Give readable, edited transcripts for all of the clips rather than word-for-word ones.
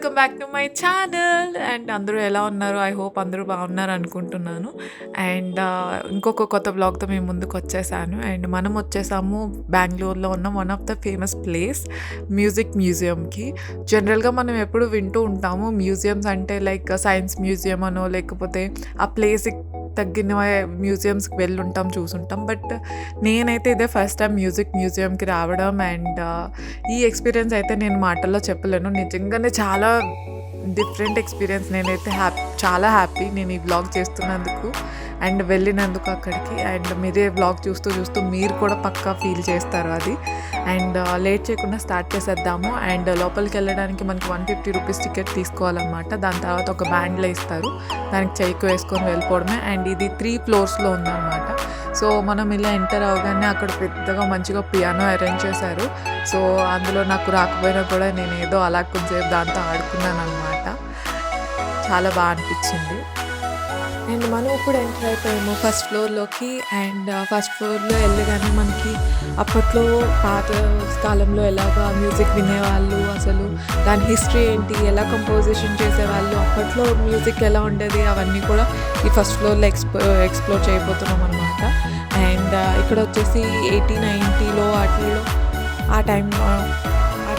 Welcome back to my channel. And అందరూ ఎలా ఉన్నారు? ఐ హోప్ అందరూ బాగున్నారు అనుకుంటున్నాను. అండ్ ఇంకొక కొత్త బ్లాగ్తో మేము ముందుకు వచ్చేసాను. అండ్ మనం వచ్చేసాము బెంగళూరులో ఉన్న one of the famous place మ్యూజియంకి. జనరల్గా మనం ఎప్పుడు వింటూ ఉంటాము మ్యూజియంస్ అంటే లైక్ సైన్స్ మ్యూజియం అనో లేకపోతే ఆ ప్లేస్కి తగ్గిన మ్యూజియంస్కి వెళ్ళుంటాం, చూసుంటాం. బట్ నేనైతే ఇదే ఫస్ట్ టైం మ్యూజియంకి రావడం. అండ్ ఈ ఎక్స్పీరియన్స్ అయితే నేను మాటల్లో చెప్పలేను. నిజంగానే చాలా డిఫరెంట్ ఎక్స్పీరియన్స్. నేనైతే చాలా హ్యాపీ నేను ఈ వ్లాగ్ చేస్తున్నందుకు అండ్ వెళ్ళినందుకు అక్కడికి. అండ్ మీరే వ్లాగ్ చూస్తూ మీరు కూడా పక్కా ఫీల్ చేస్తారు అది. అండ్ లేట్ చేయకుండా స్టార్ట్ చేసేద్దాము. అండ్ లోపలికి వెళ్ళడానికి మనకి 150 రూపీస్ టికెట్ తీసుకోవాలన్నమాట. దాని తర్వాత ఒక బ్యాండ్లో ఇస్తారు, దానికి చెయ్యికి వేసుకొని వెళ్ళిపోవడమే. అండ్ ఇది 3 ఫ్లోర్స్లో ఉందన్నమాట. సో మనం ఇలా ఎంటర్ అవగానే అక్కడ పెద్దగా మంచిగా పియానో అరేంజ్ చేశారు. సో అందులో నాకు రాకపోయినా కూడా నేను ఏదో అలా కొంచెంసేపు దాంతో ఆడుకున్నాను అనమాట. చాలా బాగా అనిపించింది. అండ్ మనం ఇప్పుడు ఎంటర్ అయిపోయాము ఫస్ట్ ఫ్లోర్లోకి. అండ్ ఫస్ట్ ఫ్లోర్లో వెళ్ళగానే మనకి అప్పట్లో పాత కాలంలో ఎలాగా మ్యూజిక్ వినేవాళ్ళు, అసలు దాని హిస్టరీ ఏంటి, ఎలా కంపోజిషన్ చేసేవాళ్ళు, అప్పట్లో మ్యూజిక్ ఎలా ఉండేది, అవన్నీ కూడా ఈ ఫస్ట్ ఫ్లోర్లో ఎక్స్ప్లోర్ చేయబోతున్నాం అనమాట. అండ్ ఇక్కడ వచ్చేసి 80-90లో వాటిల్లో ఆ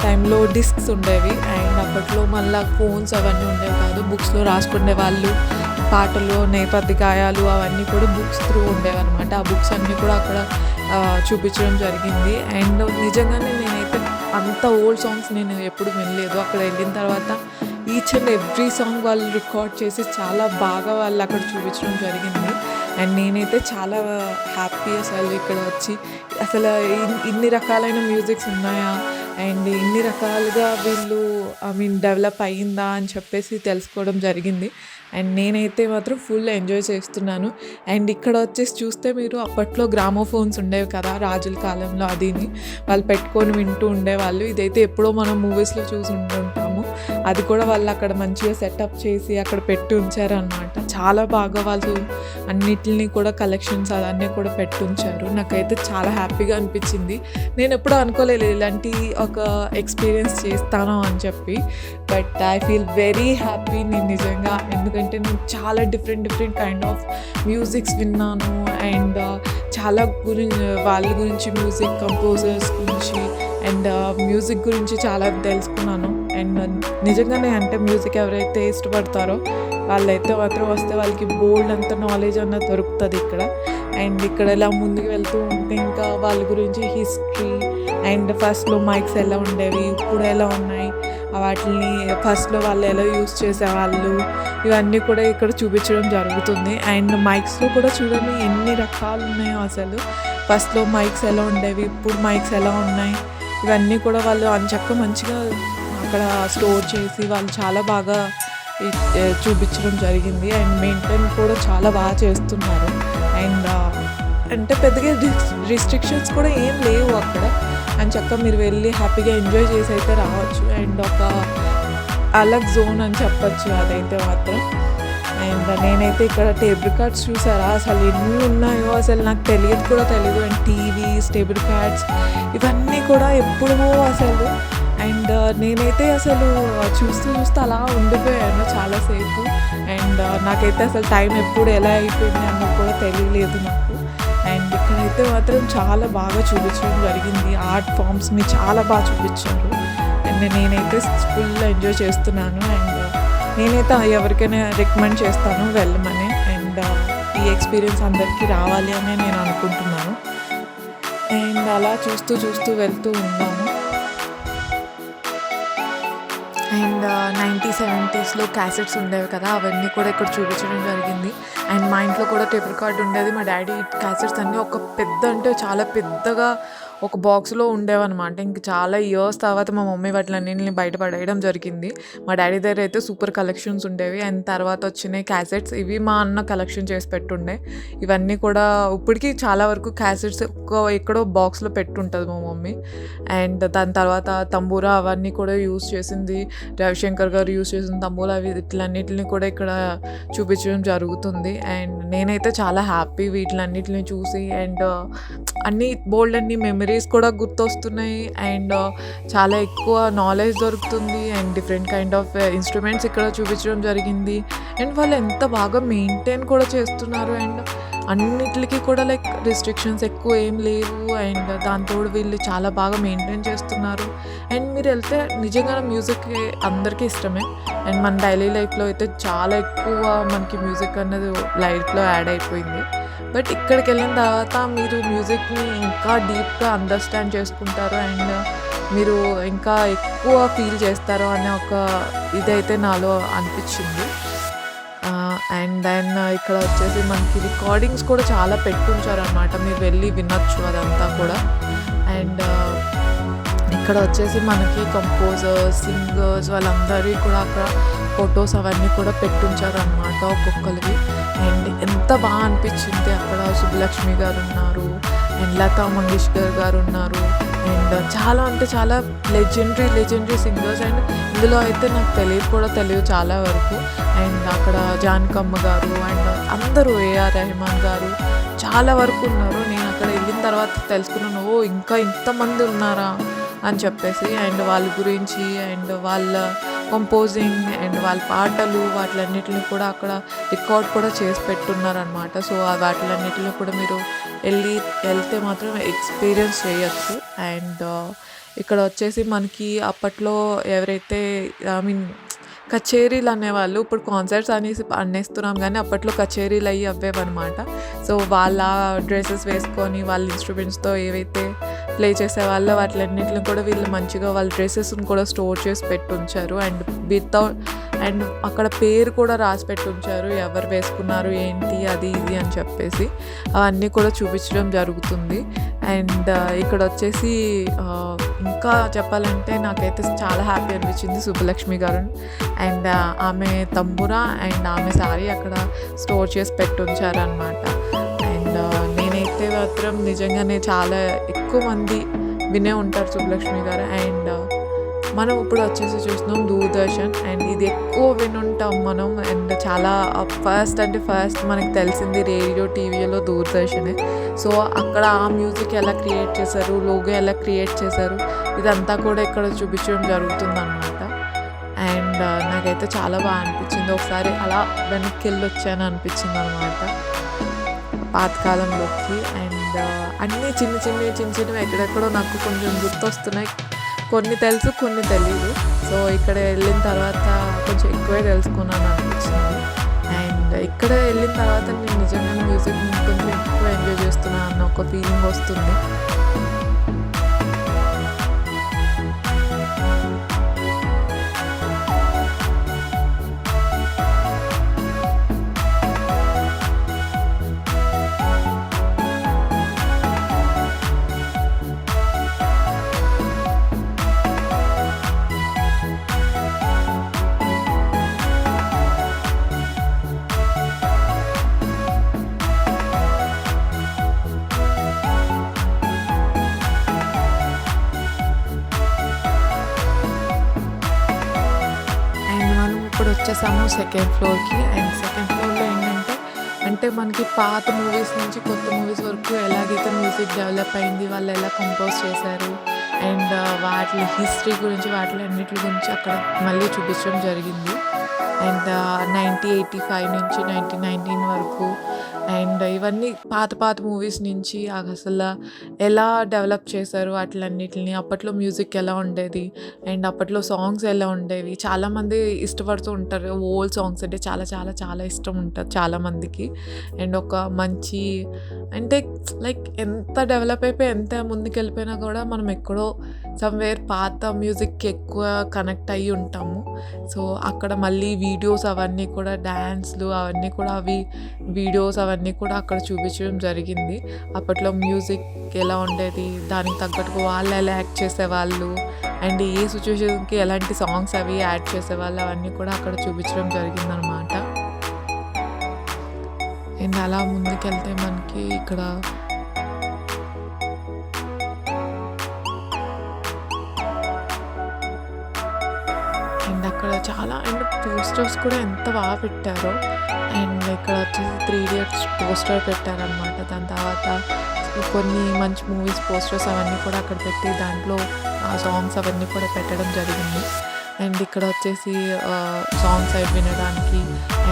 టైంలో డిస్క్స్ ఉండేవి. అండ్ అప్పట్లో మళ్ళీ ఫోన్స్ అవన్నీ ఉండేవి కాదు, బుక్స్లో రాసుకునే వాళ్ళు. పాటలు, నేపథ్య గాయాలు అవన్నీ కూడా బుక్స్ త్రూ ఉండేవన్నమాట. ఆ బుక్స్ అన్నీ కూడా అక్కడ చూపించడం జరిగింది. అండ్ నిజంగానే నేనైతే అంత ఓల్డ్ సాంగ్స్ నేను ఎప్పుడు వినలేదు. అక్కడ వెళ్ళిన తర్వాత ఈచ్ అండ్ ఎవ్రీ సాంగ్ వాళ్ళు రికార్డ్ చేసి చాలా బాగా వాళ్ళు అక్కడ చూపించడం జరిగింది. అండ్ నేనైతే చాలా హ్యాపీ అసలు ఇక్కడ వచ్చి. అసలు ఇన్ని రకాలైన మ్యూజిక్స్ ఉన్నాయా అండ్ ఇన్ని రకాలుగా వీళ్ళు డెవలప్ అయ్యిందా అని చెప్పేసి తెలుసుకోవడం జరిగింది. అండ్ నేనైతే మాత్రం ఫుల్ ఎంజాయ్ చేస్తున్నాను. అండ్ ఇక్కడ వచ్చేసి చూస్తే మీరు అప్పట్లో గ్రామోఫోన్స్ ఉండేవి కదా రాజుల కాలంలో, అదిని వాళ్ళు పెట్టుకొని వింటూ ఉండేవాళ్ళు. ఇదైతే ఎప్పుడో మనం మూవీస్లో చూసి ఉంటుంటాము. అది కూడా వాళ్ళు అక్కడ మంచిగా సెటప్ చేసి అక్కడ పెట్టి ఉంచారనమాట. చాలా బాగా వాళ్ళు అన్నిటిని కూడా కలెక్షన్స్ అవన్నీ కూడా పెట్టి ఉంచారు. నాకైతే చాలా హ్యాపీగా అనిపించింది. నేను ఎప్పుడూ అనుకోలేదు ఇలాంటి ఒక ఎక్స్పీరియన్స్ చేస్తాను అని చెప్పి. But I feel very happy నేను నిజంగా. ఎందుకంటే నేను చాలా డిఫరెంట్ కైండ్ ఆఫ్ మ్యూజిక్స్ విన్నాను. అండ్ చాలా వాళ్ళ గురించి, మ్యూజిక్ కంపోజర్స్ గురించి అండ్ మ్యూజిక్ గురించి చాలా తెలుసుకున్నాను. అండ్ నిజంగానే అంటే మ్యూజిక్ ఎవరైతే ఇష్టపడతారో వాళ్ళైతే మాత్రం వస్తే వాళ్ళకి బోల్డ్ అంత నాలెడ్జ్ అన్నది దొరుకుతుంది ఇక్కడ. అండ్ ఇక్కడ ఇలా ముందుకు వెళ్తూ ఉంటే ఇంకా వాళ్ళ గురించి హిస్టరీ అండ్ ఫస్ట్లో మైక్స్ ఎలా ఉండేవి, ఇప్పుడు ఎలా ఉన్నాయి, వాటిని ఫస్ట్లో వాళ్ళు ఎలా యూస్ చేసేవాళ్ళు, ఇవన్నీ కూడా ఇక్కడ చూపించడం జరుగుతుంది. అండ్ మైక్స్లో కూడా చూడండి ఎన్ని రకాలు ఉన్నాయో అసలు. ఫస్ట్లో మైక్స్ ఎలా ఉండేవి, ఇప్పుడు మైక్స్ ఎలా ఉన్నాయి, ఇవన్నీ కూడా వాళ్ళు అంచక్క మంచిగా అక్కడ స్టోర్ చేసి వాళ్ళు చాలా బాగా చూపించడం జరిగింది. అండ్ మెయింటైన్ కూడా చాలా బాగా చేస్తున్నారు. అండ్ అంటే పెద్దగా రిస్ట్రిక్షన్స్ కూడా ఏం లేవు అక్కడ. అని చక్క మీరు వెళ్ళి హ్యాపీగా ఎంజాయ్ చేసి అయితే రావచ్చు. అండ్ ఒక అలగ్ జోన్ అని చెప్పచ్చు అదైతే మాత్రం. అండ్ నేనైతే ఇక్కడ టేప్ రికార్డ్స్ చూసారా అసలు ఎన్ని ఉన్నాయో అసలు నాకు తెలియదు. అండ్ టీవీస్, టేప్ రికార్డ్స్ ఇవన్నీ కూడా ఎప్పుడో అసలు. అండ్ నేనైతే అసలు చూస్తూ అలా ఉండిపోయాను చాలాసేపు. అండ్ నాకైతే అసలు టైం ఎప్పుడు ఎలా అయిపోయింది అన్నది కూడా తెలియలేదు నాకు. అండ్ ఇక్కడైతే మాత్రం చాలా బాగా చూపించడం జరిగింది. ఆర్ట్ ఫామ్స్ని చాలా బాగా చూపించారు. అండ్ నేనైతే ఫుల్ ఎంజాయ్ చేస్తున్నాను. అండ్ నేనైతే ఎవరికైనా రికమెండ్ చేస్తాను వెళ్ళమని. అండ్ ఈ ఎక్స్పీరియన్స్ అందరికీ రావాలి అని నేను అనుకుంటున్నాను. అండ్ అలా చూస్తూ వెళ్తూ ఉన్నాము. అండ్ 90s-70sలో క్యాసెట్స్ ఉండేవి కదా, అవన్నీ కూడా ఇక్కడ చూపించడం జరిగింది. అండ్ మా ఇంట్లో కూడా టేప్ రికార్డ్ ఉండేది. మా డాడీ క్యాసెట్స్ అన్నీ ఒక పెద్ద అంటే చాలా పెద్దగా ఒక బాక్స్లో ఉండేవన్నమాట. ఇంక చాలా ఇయర్స్ తర్వాత మా మమ్మీ వాటిలన్నింటిని బయటపడేయడం జరిగింది. మా డాడీ దగ్గర అయితే సూపర్ కలెక్షన్స్ ఉండేవి. అండ్ తర్వాత వచ్చినాయి క్యాసెట్స్. ఇవి మా అన్న కలెక్షన్ చేసి పెట్టుండే. ఇవన్నీ కూడా ఇప్పటికీ చాలా వరకు క్యాసెట్స్ ఎక్కడో బాక్స్లో పెట్టుంటుంది మా మమ్మీ. అండ్ దాని తర్వాత తంబూరా అవన్నీ కూడా యూజ్ చేసింది, రవిశంకర్ గారు యూజ్ చేసిన తంబూరా, అవి వీటిలన్నిటిని కూడా ఇక్కడ చూపించడం జరుగుతుంది. అండ్ నేనైతే చాలా హ్యాపీ వీటిలన్నిటిని చూసి. అండ్ అన్ని బోల్డ్ అన్ని మెమరీ మెమరీస్ కూడా గుర్తొస్తున్నాయి. అండ్ చాలా ఎక్కువ నాలెడ్జ్ దొరుకుతుంది. And different kind of instruments ఇక్కడ చూపించడం జరిగింది. అండ్ వాళ్ళు ఎంత బాగా మెయింటైన్ కూడా చేస్తున్నారు. అండ్ అన్నిట్లికి కూడా లైక్ రిస్ట్రిక్షన్స్ ఎక్కువ ఏం లేవు. అండ్ దాని తోడు వీళ్ళు చాలా బాగా మెయింటైన్ చేస్తున్నారు. అండ్ మీరెళ్తే నిజంగానే మ్యూజిక్ అందరికీ ఇష్టమే. అండ్ మన డైలీ లైఫ్‌లో అయితే చాలా ఎక్కువ మనకి మ్యూజిక్ అన్నది లైఫ్‌లో యాడ్ అయిపోయింది. బట్ ఇక్కడికెళ్ళిన తర్వాత మీరు మ్యూజిక్‌ని ఇంకా డీప్‌గా అండర్‌స్టాండ్ చేసుకుంటారు. అండ్ మీరు ఇంకా ఎక్కువ ఫీల్ చేస్తారు అనే ఒక ఇదైతే నాలో అనిపిచ్చింది. అండ్ దెన్ ఇక్కడ వచ్చేసి మనకి రికార్డింగ్స్ కూడా చాలా పెట్టుంచారనమాట. మీరు వెళ్ళి వినొచ్చు అదంతా కూడా. అండ్ ఇక్కడ వచ్చేసి మనకి కంపోజర్స్, సింగర్స్ వాళ్ళందరివి కూడా అక్కడ ఫొటోస్ అవన్నీ కూడా పెట్టుంచారనమాట ఒక్కొక్కరివి. అండ్ ఎంత బాగా అనిపించింది అక్కడ సుబ్బలక్ష్మి గారు ఉన్నారు. అండ్ లతా మంగేష్కర్ గారు ఉన్నారు. అండ్ చాలా అంటే చాలా లెజెండరీ సింగర్స్. అండ్ ఇందులో అయితే నాకు తెలియదు చాలా వరకు. అండ్ అక్కడ జానకమ్మ గారు అండ్ అందరూ ఏఆర్ రెహమాన్ గారు చాలా వరకు ఉన్నారు. నేను అక్కడ వెళ్ళిన తర్వాత తెలుసుకున్నాను, ఓ ఇంకా ఇంతమంది ఉన్నారా అని చెప్పేసి. అండ్ వాళ్ళ గురించి అండ్ వాళ్ళ కంపోజింగ్ అండ్ వాళ్ళ పాటలు వాటిలన్నిటిని కూడా అక్కడ రికార్డ్ కూడా చేసి పెట్టున్నారనమాట. సో వాటిలన్నిటిని కూడా మీరు వెళ్తే మాత్రం ఎక్స్పీరియన్స్ చేయొచ్చు. అండ్ ఇక్కడ వచ్చేసి మనకి అప్పట్లో ఎవరైతే కచేరీలు అనేవాళ్ళు, ఇప్పుడు కాన్సర్ట్స్ అనేస్తున్నాం కానీ అప్పట్లో కచేరీలు అవ్వేవన్నమాట. సో వాళ్ళ డ్రెస్సెస్ వేసుకొని వాళ్ళ ఇన్స్ట్రుమెంట్స్తో ఏవైతే ప్లే చేసేవాళ్ళో వాటిలన్నిటిని కూడా వీళ్ళు మంచిగా వాళ్ళ డ్రెస్సెస్ని కూడా స్టోర్ చేసి పెట్టుంచారు. అండ్ అక్కడ పేరు కూడా రాసి పెట్టుంచారు, ఎవరు వేసుకున్నారు ఏంటి అది ఇది అని చెప్పేసి అవన్నీ కూడా చూపించడం జరుగుతుంది. అండ్ ఇక్కడ వచ్చేసి ఇంకా చెప్పాలంటే నాకైతే చాలా హ్యాపీ అనిపించింది సుబ్బలక్ష్మి గారు. అండ్ ఆమె తంబురా అండ్ ఆమె సారీ అక్కడ స్టోర్ చేసి పెట్టుంచారనమాట. అండ్ నేనైతే మాత్రం నిజంగానే చాలా ఎక్కువ మంది వినే ఉంటారు సుబ్బలక్ష్మి గారు. అండ్ మనం ఇప్పుడు వచ్చేసి చూస్తున్నాం దూరదర్శన్. అండ్ ఇది ఎక్కువ వినుంటాం మనం. అండ్ చాలా ఫస్ట్ మనకి తెలిసింది రేడియో టీవీలో దూరదర్శనే. సో అక్కడ ఆ మ్యూజిక్ ఎలా క్రియేట్ చేశారు, లోగో ఎలా క్రియేట్ చేశారు, ఇదంతా కూడా ఇక్కడ చూపించడం జరుగుతుందన్నమాట. అండ్ నాకైతే చాలా బాగా అనిపించింది. ఒకసారి అలా వెనక్కి వెళ్ళొచ్చాను అనిపించింది అనమాట పాతకాలంలోకి. అండ్ అన్నీ చిన్నవి ఎక్కడెక్కడో నాకు కొంచెం గుర్తొస్తున్నాయి. కొన్ని తెలుసు, కొన్ని తెలీదు. సో ఇక్కడ వెళ్ళిన తర్వాత కొంచెం ఎక్కువే తెలుసుకున్నాను అనిపించింది. అండ్ ఇక్కడ వెళ్ళిన తర్వాత నేను నిజంగా మ్యూజిక్ కొంచెం ఎక్కువ ఎంజాయ్ చేస్తున్నాను అన్న ఒక ఫీలింగ్ వస్తుంది. ఇప్పుడు వచ్చేసాము సెకండ్ ఫ్లోర్కి. అండ్ సెకండ్ ఫ్లోర్లో ఏంటంటే మనకి పాత మూవీస్ నుంచి కొత్త మూవీస్ వరకు ఎలాగైతే మ్యూజిక్ డెవలప్ అయింది, వాళ్ళు ఎలా కంపోజ్ చేశారు అండ్ వాటి హిస్టరీ గురించి అన్నిటి గురించి అక్కడ మళ్ళీ చూపించడం జరిగింది. అండ్ 1985 నుంచి 1919 వరకు అండ్ ఇవన్నీ పాత మూవీస్ నుంచి అసలు ఎలా డెవలప్ చేశారు వాటిలన్నిటిని, అప్పట్లో మ్యూజిక్ ఎలా ఉండేది అండ్ అప్పట్లో సాంగ్స్ ఎలా ఉండేవి. చాలామంది ఇష్టపడుతూ ఉంటారు, ఓల్డ్ సాంగ్స్ అంటే చాలా చాలా చాలా ఇష్టం ఉంటుంది చాలామందికి. అండ్ ఒక మంచి అంటే లైక్ ఎంత డెవలప్ అయిపోయి ఎంత ముందుకెళ్ళిపోయినా కూడా మనం ఎక్కడో సమ్వేర్ పాత మ్యూజిక్కి ఎక్కువ కనెక్ట్ అయ్యి ఉంటాము. సో అక్కడ మళ్ళీ వీడియోస్ అవన్నీ కూడా డ్యాన్స్లు అవన్నీ కూడా వీడియోస్ అవన్నీ కూడా అక్కడ చూపించడం జరిగింది. అప్పట్లో మ్యూజిక్ ఎలా ఉండేది, దానికి తగ్గట్టుగా వాళ్ళు ఎలా యాక్ట్ చేసేవాళ్ళు అండ్ ఏ సిచ్యువేషన్కి ఎలాంటి సాంగ్స్ అవి యాడ్ చేసేవాళ్ళు అవన్నీ కూడా అక్కడ చూపించడం జరిగిందనమాట. అండ్ అలా ముందుకెళ్తే మనకి ఇక్కడ అండ్ అక్కడ చాలా అండ్ పోస్టర్స్ కూడా ఎంత బాగా పెట్టారో. అండ్ ఇక్కడ వచ్చేసి 3 Idiots పోస్టర్ పెట్టారనమాట. దాని తర్వాత కొన్ని మంచి మూవీస్ పోస్టర్స్ అవన్నీ కూడా అక్కడ పెట్టి దాంట్లో సాంగ్స్ అవన్నీ కూడా పెట్టడం జరిగింది. అండ్ ఇక్కడ వచ్చేసి సాంగ్స్ అవి వినడానికి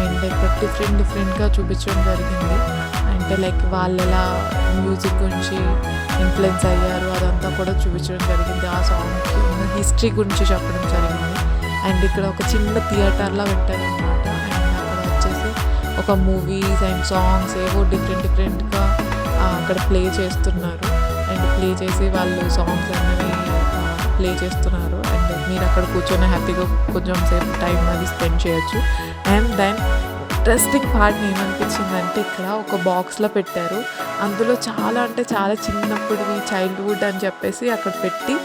అండ్ ఇక్కడ డిఫరెంట్గా చూపించడం జరిగింది. అంటే లైక్ వాళ్ళు ఎలా మ్యూజిక్ గురించి ఇన్ఫ్లుయెన్స్ అయ్యారు అదంతా కూడా చూపించడం జరిగింది. ఆ సాంగ్కి ఉన్న హిస్టరీ గురించి చెప్పడం జరిగింది. అండ్ ఇక్కడ ఒక చిన్న థియేటర్లా పెట్టారనమాట. అండ్ అక్కడ వచ్చేసి ఒక మూవీస్ అండ్ సాంగ్స్ ఏవో డిఫరెంట్గా అక్కడ ప్లే చేస్తున్నారు. అండ్ ప్లే చేసి వాళ్ళు సాంగ్స్ అనేవి ప్లే చేస్తున్నారు. అండ్ మీరు అక్కడ కూర్చొని హ్యాపీగా కొంచెం సేపు టైం అది స్పెండ్ చేయొచ్చు. అండ్ దెన్ ఇంట్రెస్టింగ్ పార్ట్ ఏమనిపించిందంటే ఇక్కడ ఒక బాక్స్లో పెట్టారు. అందులో చాలా అంటే చాలా చిన్నప్పుడువి చైల్డ్హుడ్ అని చెప్పేసి అక్కడ పెట్టి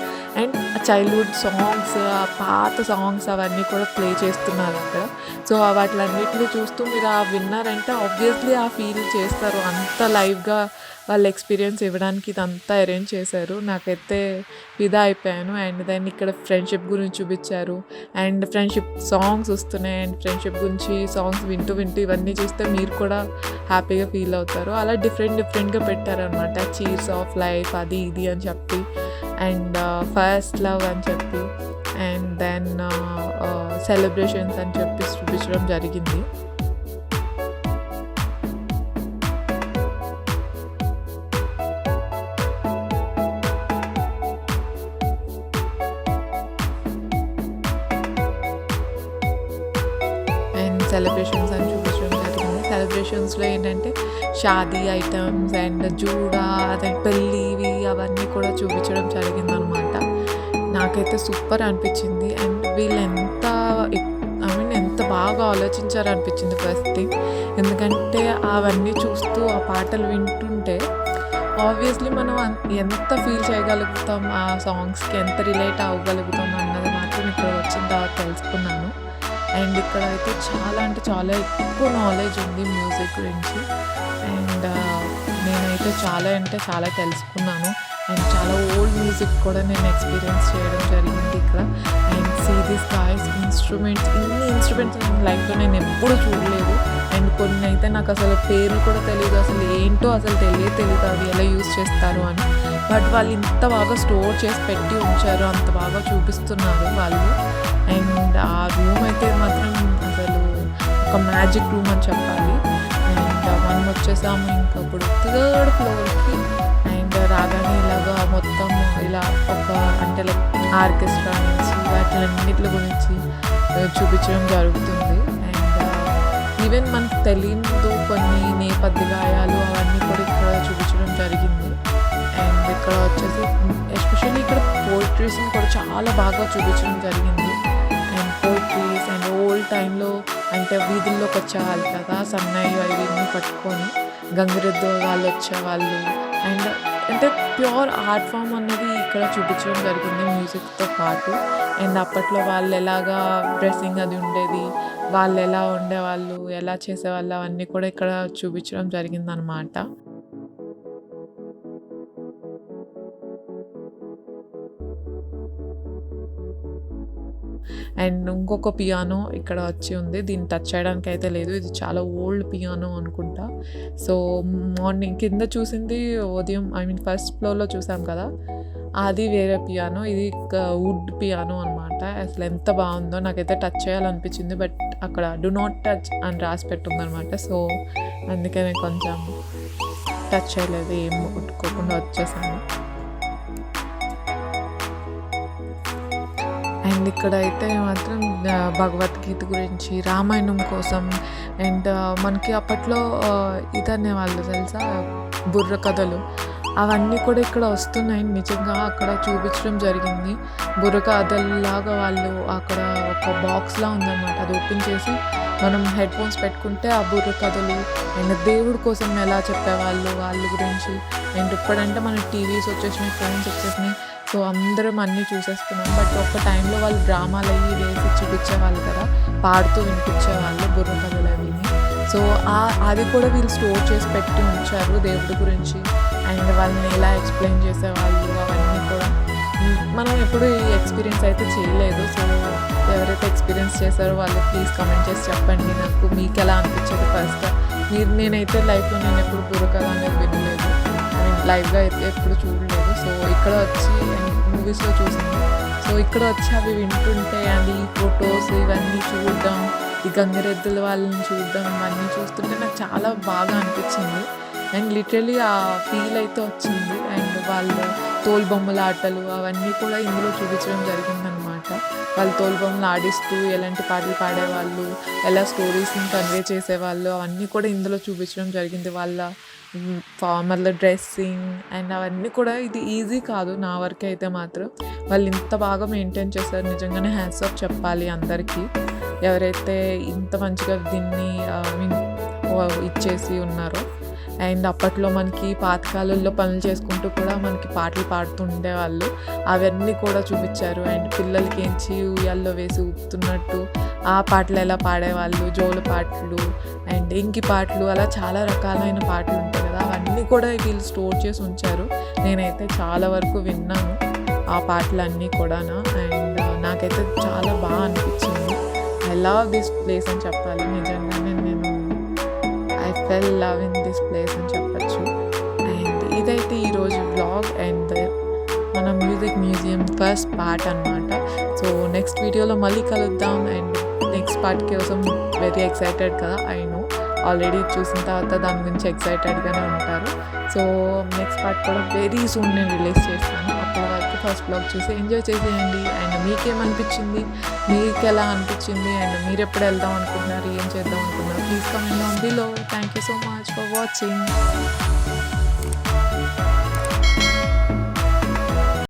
అండ్ చైల్డ్హుడ్ సాంగ్స్ పాత సాంగ్స్ అవన్నీ కూడా ప్లే చేస్తున్నారు అక్కడ. సో వాటిలన్నిటిని చూస్తూ మీరు విన్నారంటే ఆబ్వియస్లీ ఆ ఫీల్ చేస్తారు. అంత లైవ్గా వాళ్ళ ఎక్స్పీరియన్స్ ఇవ్వడానికి ఇదంతా అరేంజ్ చేశారు. నాకైతే ఫిదా అయిపోయాను. అండ్ దెన్ ఇక్కడ ఫ్రెండ్షిప్ గురించి చూపించారు. అండ్ ఫ్రెండ్షిప్ సాంగ్స్ వస్తున్నాయి. అండ్ ఫ్రెండ్షిప్ గురించి సాంగ్స్ వింటూ ఇవన్నీ చూస్తే మీరు కూడా హ్యాపీగా ఫీల్ అవుతారు. అలా డిఫరెంట్గా పెట్టారనమాట. చీర్స్ ఆఫ్ లైఫ్ అది ఇది అని చెప్పి అండ్ ఫస్ట్ లవ్ అని చెప్పి అండ్ దెన్ సెలబ్రేషన్స్ అని చెప్పి చూపించడం జరిగింది. సెలబ్రేషన్స్ అని చూపించడం జరిగింది. సెలబ్రేషన్స్లో ఏంటంటే షాదీ ఐటమ్స్ అండ్ జూడా అదే పెళ్ళివి అవన్నీ కూడా చూపించడం జరిగిందనమాట. నాకైతే సూపర్ అనిపించింది. అండ్ వీళ్ళు ఎంత బాగా ఆలోచించారనిపించింది ఫస్ట్ థింగ్. ఎందుకంటే అవన్నీ చూస్తూ ఆ పాటలు వింటుంటే ఆబ్వియస్లీ మనం ఎంత ఫీల్ చేయగలుగుతాం, ఆ సాంగ్స్కి ఎంత రిలేట్ అవ్వగలుగుతాం అన్నది మాత్రం ఇక్కడ వచ్చిన తర్వాత తెలుసుకున్నాను. అండ్ ఇక్కడ అయితే చాలా ఎక్కువ నాలెడ్జ్ ఉంది మ్యూజిక్ గురించి. అండ్ నేనైతే చాలా తెలుసుకున్నాను. అండ్ చాలా ఓల్డ్ మ్యూజిక్ కూడా నేను ఎక్స్పీరియన్స్ చేయడం జరిగింది ఇక్కడ. అండ్ సీ దిస్ గాయ్స్ ఇన్ని ఇన్స్ట్రుమెంట్స్ నేను లైఫ్లో నేను ఎప్పుడూ చూడలేదు. అండ్ కొన్ని అయితే నాకు అసలు పేర్లు కూడా తెలియదు, అసలు ఏంటో అసలు తెలియదు అవి ఎలా యూజ్ చేస్తారు అని. బట్ వాళ్ళు ఇంత బాగా స్టోర్ చేసి పెట్టి ఉంచారు, అంత బాగా చూపిస్తున్నారు వాళ్ళు. అండ్ ఆ రూమ్ అయితే మాత్రం అసలు ఒక మ్యాజిక్ రూమ్ అని చెప్పాలి. అండ్ మనం వచ్చేసాము ఇంకా ఇప్పుడు 3rd ఫ్లోర్కి. అండ్ రాగానే ఇలాగా మొత్తం ఇలా ఒక అంటే లైక్ ఆర్కెస్ట్రా నుంచి వాటిలన్నిటి గురించి చూపించడం జరుగుతుంది. అండ్ ఈవెన్ మనకు తెలియదు కొన్ని నేపథ్య గాయాలు అవన్నీ కూడా ఇక్కడ చూపించడం జరిగింది. అండ్ ఇక్కడ వచ్చేసి ఎస్పెషల్లీ ఇక్కడ పోయిట్రీస్ని కూడా చాలా బాగా చూపించడం జరిగింది. అండ్ పోయిట్రీస్ అండ్ ఓల్డ్ టైంలో అంటే వీధుల్లోకి వచ్చేవాళ్ళు కదా, సన్నయ్య ఇవన్నీ పట్టుకొని గంగిరెద్దు వాళ్ళు వచ్చేవాళ్ళు. అండ్ అంటే ప్యూర్ ఆర్ట్ ఫామ్ అన్నది ఇక్కడ చూపించడం జరిగింది మ్యూజిక్తో పాటు. అండ్ అప్పట్లో వాళ్ళు ఎలాగా డ్రెస్సింగ్ అది ఉండేది, వాళ్ళు ఎలా ఉండేవాళ్ళు, ఎలా చేసేవాళ్ళు అవన్నీ కూడా ఇక్కడ చూపించడం జరిగిందనమాట. అండ్ ఇంకొక పియానో ఇక్కడ వచ్చి ఉంది. దీన్ని టచ్ చేయడానికి అయితే లేదు, ఇది చాలా ఓల్డ్ పియానో అనుకుంటా. సో మార్నింగ్ కింద చూసింది ఉదయం ఫస్ట్ ఫ్లోర్లో చూసాం కదా, అది వేరే పియానో, ఇది వుడ్ పియానో అనమాట. అసలు ఎంత బాగుందో, నాకైతే టచ్ చేయాలనిపించింది బట్ అక్కడ డు నాట్ టచ్ అని రాసి పెట్టుందనమాట. సో అందుకే నేను కొంచెం టచ్ చేయలేదు, ఏం ముట్టుకోకుండా వచ్చేసాను. అండ్ ఇక్కడ అయితే మాత్రం భగవద్గీత గురించి, రామాయణం కోసం అండ్ మనకి అప్పట్లో ఇదనే వాళ్ళు తెలుసా బుర్ర కథలు, అవన్నీ కూడా ఇక్కడ వస్తున్నాయి. నిజంగా అక్కడ చూపించడం జరిగింది. బుర్ర కథల్లాగా వాళ్ళు అక్కడ ఒక బాక్స్లా ఉందన్నమాట, అది ఓపెన్ చేసి మనం హెడ్ ఫోన్స్ పెట్టుకుంటే ఆ బుర్ర కథలు అండ్ దేవుడి కోసం ఎలా చెప్పేవాళ్ళు వాళ్ళ గురించి. అండ్ ఇప్పుడంటే మన టీవీస్ వచ్చేసినాయి, ఫోన్స్ వచ్చేసినాయి, సో అందరం అన్నీ చూసేస్తున్నాం. బట్ ఒక టైంలో వాళ్ళు డ్రామాలు అయ్యి వేసి చూపించేవాళ్ళు కదా, పాడుతూ వినిపించేవాళ్ళు బుర్ర కథలు అవి. సో అది కూడా వీళ్ళు స్టోర్ చేసి పెట్టి ఉంచారు దేవుడి గురించి. అండ్ వాళ్ళని ఎలా ఎక్స్ప్లెయిన్ చేసేవాళ్ళు అవన్నీ కూడా మనం ఎప్పుడు ఈ ఎక్స్పీరియన్స్ అయితే చేయలేదు. సో ఎవరైతే ఎక్స్పీరియన్స్ చేశారో వాళ్ళు ప్లీజ్ కమెంట్ చేసి చెప్పండి నాకు, మీకు ఎలా అనిపించేది ఫస్ట్. నేనైతే లైఫ్లో నేను ఎప్పుడు బుర్ర కథ అనేది వినలేదు. మీన్ లైవ్గా అయితే ఎప్పుడు చూడలేదు. సో ఇక్కడ వచ్చి మూవీస్లో చూసాను. సో ఇక్కడ వచ్చి అవి వింటుంటే అండ్ ఈ ఫొటోస్ ఇవన్నీ చూడడం, ఈ గంగిరెద్దుల వాళ్ళని చూడడం, ఇవన్నీ చూస్తుంటే నాకు చాలా బాగా అనిపించింది. అండ్ లిటరలీ ఆ ఫీల్ అయితే వచ్చింది. అండ్ వాళ్ళు తోలుబొమ్మల ఆటలు అవన్నీ కూడా ఇందులో చూపించడం జరిగిందనమాట. వాళ్ళు తోలుబొమ్మలు ఆడిస్తూ ఎలాంటి పాటలు పాడేవాళ్ళు, ఎలా స్టోరీస్ని కన్వే చేసేవాళ్ళు, అవన్నీ కూడా ఇందులో చూపించడం జరిగింది. వాళ్ళ ఫార్మర్ల డ్రెస్సింగ్ అండ్ అవన్నీ కూడా ఇది ఈజీ కాదు నా వరకు అయితే మాత్రం. వాళ్ళు ఇంత బాగా మెయింటైన్ చేస్తారు, నిజంగానే హ్యాట్స్ ఆఫ్ చెప్పాలి అందరికీ ఎవరైతే ఇంత మంచిగా దీన్ని ఇచ్చేసి ఉన్నారో. అండ్ అప్పట్లో మనకి పాతకాలంలో పనులు చేసుకుంటూ కూడా మనకి పాటలు పాడుతూ ఉండేవాళ్ళు, అవన్నీ కూడా చూపించారు. అండ్ పిల్లలకి ఏంచి ఉయ్యాల్లో వేసి ఊపుతున్నట్టు ఆ పాటలు ఎలా పాడేవాళ్ళు, జోల పాటలు అండ్ ఇంకి పాటలు, అలా చాలా రకాలైన పాటలు ఉంటాయి కదా, అవన్నీ కూడా వీళ్ళు స్టోర్ చేసి ఉంచారు. నేనైతే చాలా వరకు విన్నాను ఆ పాటలన్నీ కూడా. అండ్ నాకైతే చాలా బాగా అనిపించింది. ఐ లవ్ దిస్ ప్లేస్ అని చెప్పాలి. నిజంగానే నేను I fell love in this place అని చెప్పచ్చు. అండ్ ఇదైతే ఈరోజు వ్లాగ్ అండ్ మన మ్యూజిక్ మ్యూజియం ఫస్ట్ పార్ట్ అనమాట. సో నెక్స్ట్ వీడియోలో మళ్ళీ కలుద్దాం. అండ్ నెక్స్ట్ పార్ట్ కోసం వెరీ ఎక్సైటెడ్ కదా, ఐ నో ఆల్రెడీ చూసిన తర్వాత దాని గురించి ఎక్సైటెడ్గానే ఉంటారు. సో నెక్స్ట్ పార్ట్ కూడా వెరీ సూన్ నేను రిలీజ్ చేస్తాను. అప్పటి వరకు ఫస్ట్ బ్లాగ్ చూసి ఎంజాయ్ చేసేయండి. అండ్ మీకేమనిపించింది, మీకు ఎలా అనిపించింది, అండ్ మీరు ఎప్పుడు వెళ్దాం అనుకుంటున్నారు, ఏం చేద్దాం అనుకుంటున్నారు, please comment down below. Thank you so much for watching.